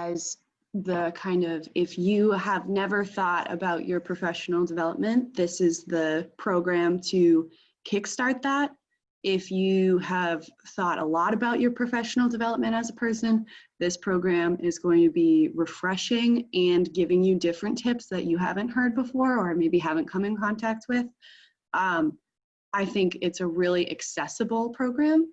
as the kind of, if you have never thought about your professional development, this is the program to kickstart that. If you have thought a lot about your professional development as a person, this program is going to be refreshing and giving you different tips that you haven't heard before or maybe haven't come in contact with. I think it's a really accessible program.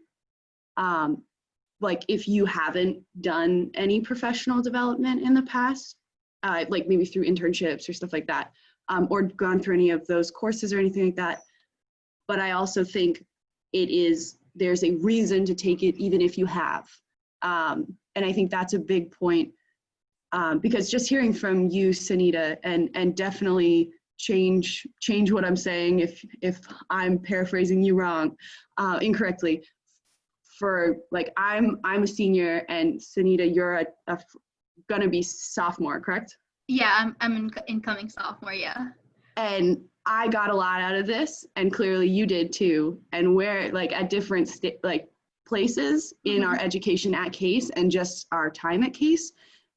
Like if you haven't done any professional development in the past, like maybe through internships or stuff like that, or gone through any of those courses or anything like that. But I also think there's a reason to take it even if you have. And I think that's a big point, because just hearing from you, Sunita, and definitely change what I'm saying if I'm paraphrasing you wrong, incorrectly. For like, I'm a senior, and Sunita, you're gonna be sophomore, correct? Yeah, I'm an incoming sophomore, yeah. And I got a lot out of this, and clearly you did too. And we're like at different places in our education at Case and just our time at Case.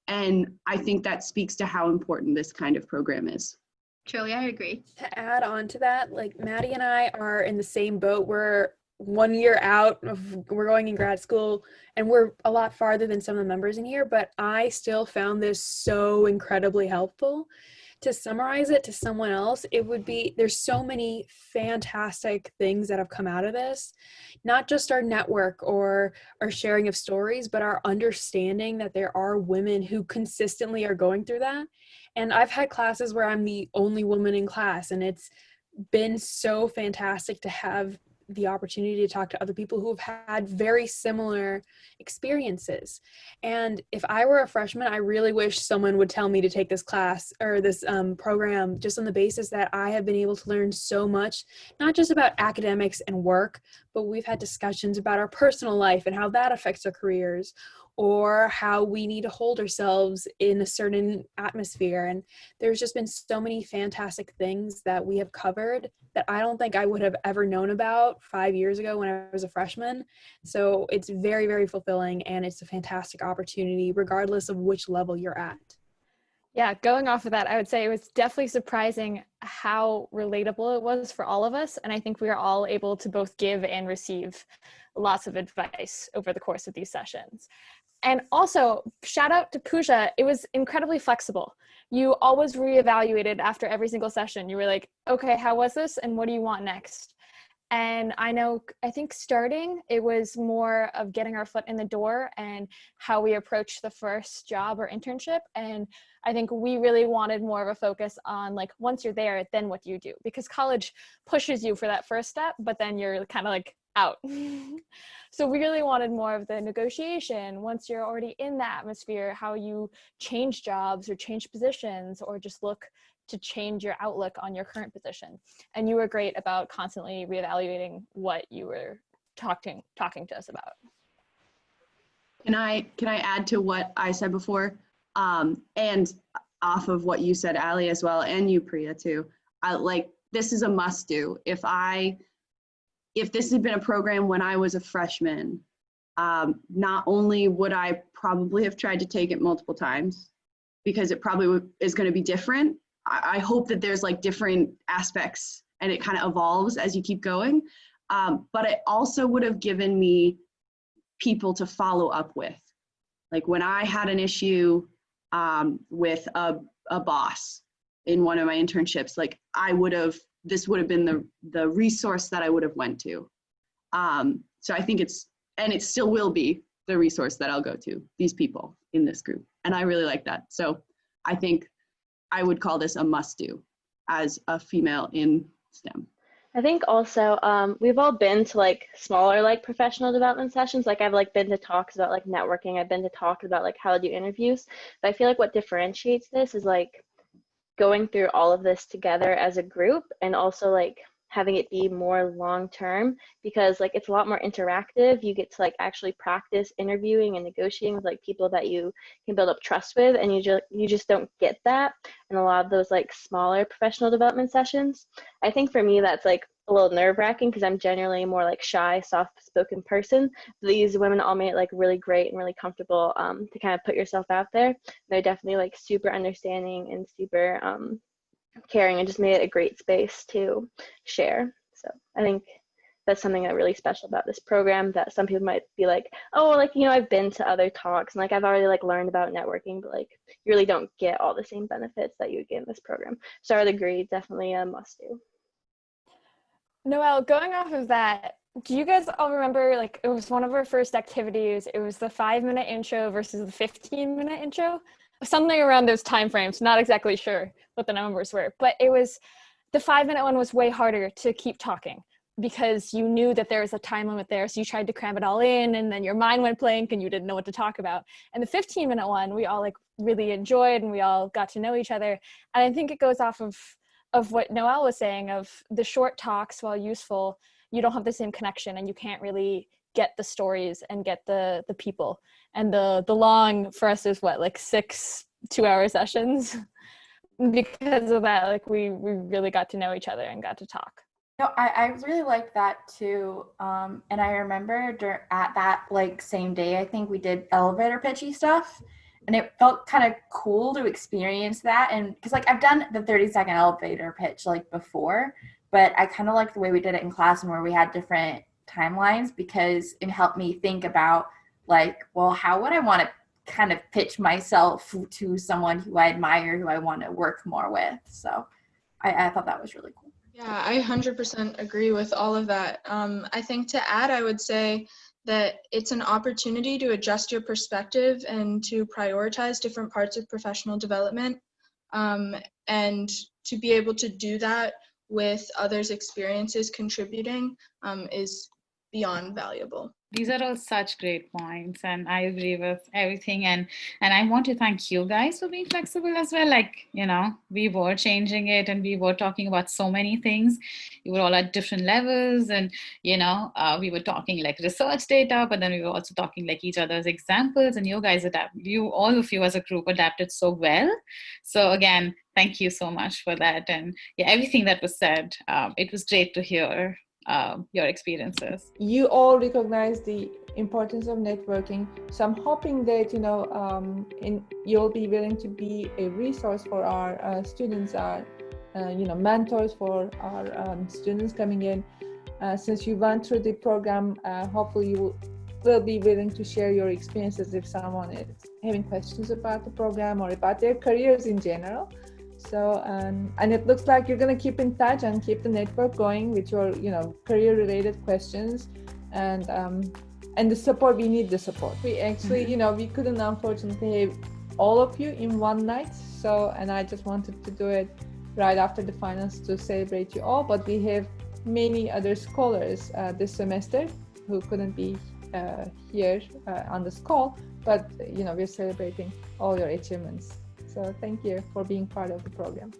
And I think that speaks to how important this kind of program is. Truly, I agree. To add on to that, like Maddie and I are in the same boat. We're 1 year out we're going in grad school, and we're a lot farther than some of the members in here, but I still found this so incredibly helpful. To summarize it to someone else, it would be, there's so many fantastic things that have come out of this, not just our network or our sharing of stories, but our understanding that there are women who consistently are going through that. And I've had classes where I'm the only woman in class, and it's been so fantastic to have the opportunity to talk to other people who have had very similar experiences. And if I were a freshman, I really wish someone would tell me to take this class or this program, just on the basis that I have been able to learn so much, not just about academics and work, but we've had discussions about our personal life and how that affects our careers, or how we need to hold ourselves in a certain atmosphere. And there's just been so many fantastic things that we have covered that I don't think I would have ever known about 5 years ago when I was a freshman. So it's very, very fulfilling, and it's a fantastic opportunity regardless of which level you're at. Yeah, going off of that, I would say it was definitely surprising how relatable it was for all of us. And I think we are all able to both give and receive lots of advice over the course of these sessions. And also, shout out to Pooja. It was incredibly flexible. You always reevaluated after every single session. You were like, okay, how was this? And what do you want next? And I think starting, it was more of getting our foot in the door and how we approach the first job or internship. And I think we really wanted more of a focus on, like, once you're there, then what do you do? Because college pushes you for that first step, but then you're kind of like out. So we really wanted more of the negotiation once you're already in the atmosphere, how you change jobs or change positions, or just look to change your outlook on your current position. And you were great about constantly reevaluating what you were talking to us about. Can I add to what I said before? And off of what you said, Ali, as well, and you, Priya, too. This is a must do. If this had been a program when I was a freshman, not only would I probably have tried to take it multiple times, because it probably is going to be different. I hope that there's like different aspects and it kind of evolves as you keep going. But it also would have given me people to follow up with. Like when I had an issue with a boss in one of my internships, like this would have been the resource that I would have went to. So I think it still will be the resource that I'll go to, these people in this group. And I really like that. So I think I would call this a must do as a female in STEM. I think also we've all been to like smaller like professional development sessions. Like I've like been to talks about like networking. I've been to talks about like how to do interviews. But I feel like what differentiates this is like going through all of this together as a group, and also like having it be more long term, because like it's a lot more interactive. You get to like actually practice interviewing and negotiating with like people that you can build up trust with, and you just don't get that in a lot of those like smaller professional development sessions. I think for me that's like a little nerve-wracking because I'm generally more like shy, soft-spoken person. These women all made it like really great and really comfortable to kind of put yourself out there. They're definitely like super understanding and super caring, and just made it a great space to share. So I think that's something that really special about this program, that some people might be like, oh, like, you know, I've been to other talks and like I've already like learned about networking, but like you really don't get all the same benefits that you would get in this program. So I would agree, definitely a must do. Noelle, going off of that, do you guys all remember, like, it was one of our first activities, it was the 5-minute intro versus the 15-minute intro? Something around those time frames, not exactly sure what the numbers were, but it was, the 5-minute one was way harder to keep talking because you knew that there was a time limit there, so you tried to cram it all in, and then your mind went blank and you didn't know what to talk about. And the 15-minute one, we all like really enjoyed and we all got to know each other. And I think it goes off of what Noelle was saying, of the short talks, while useful, you don't have the same connection and you can't really get the stories and get the people. And the long for us is what, like 6 2-hour sessions? Because of that, like we really got to know each other and got to talk. No, I really liked that too. And I remember at that like same day, I think we did elevator pitchy stuff, and it felt kind of cool to experience that. And because like I've done the 30-second elevator pitch like before, but I kind of like the way we did it in class and where we had different timelines, because it helped me think about like, well, how would I want to kind of pitch myself to someone who I admire, who I want to work more with. So I thought that was really cool. Yeah, I 100% agree with all of that. I think to add, I would say that it's an opportunity to adjust your perspective and to prioritize different parts of professional development. And to be able to do that with others' experiences contributing is beyond valuable. These are all such great points, and I agree with everything. And I want to thank you guys for being flexible as well. Like, you know, we were changing it and we were talking about so many things. You were all at different levels, and, you know, we were talking like research data, but then we were also talking like each other's examples, and you guys all of you as a group adapted so well. So again, thank you so much for that. And yeah, everything that was said, it was great to hear your experiences. You all recognize the importance of networking, so I'm hoping that you'll be willing to be a resource for our students, our mentors for our students coming in. Since you went through the program, hopefully you will be willing to share your experiences if someone is having questions about the program or about their careers in general. So, and it looks like you're going to keep in touch and keep the network going with your, career-related questions, and the support. We need the support. We actually, we couldn't unfortunately have all of you in one night. So, and I just wanted to do it right after the finals to celebrate you all. But we have many other scholars this semester who couldn't be here on this call. But, we're celebrating all your achievements. So thank you for being part of the program.